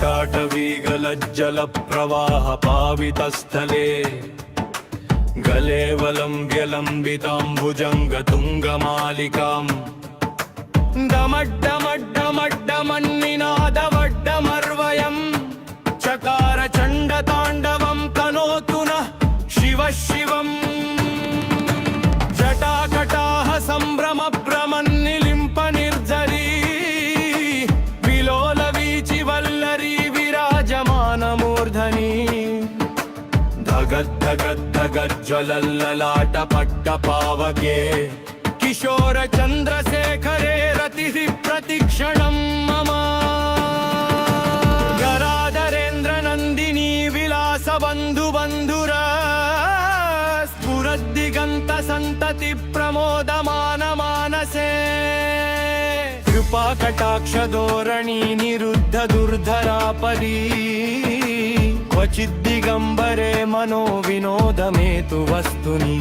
जटाटवीगलज्जलप्रवाहपावितस्थले गलेवलम्ब्यलम्बिताम्बुजङ्गतुङ्गमालिकाम् डमड्डमड्डमड्डमन्निनादवड्डमर्वयम् चकार चण्डताण्डवं कनोतु नः शिवः शिवम् जटाकटाः सम्भ्रमभ्रमन्निलिम्प निर्झरी विलोलवीचिवल्लरी विराजमानमूर्धनि धगद्धगद्धगज्ज्वलल्ललाटपट्टपावके किशोर चन्द्रशेखरे रतिः प्रतिक्षणं मम गराधरेन्द्र नन्दिनी विलास बन्धुबन्धुर स्फुरद्दिगन्त सन्तति प्रमोदमान मानसे कृपा कटाक्ष धोरणी निरुद्ध दुर्धरापदी क्वचिद्दिगम्बरे मनो विनोदमेतु वस्तुनि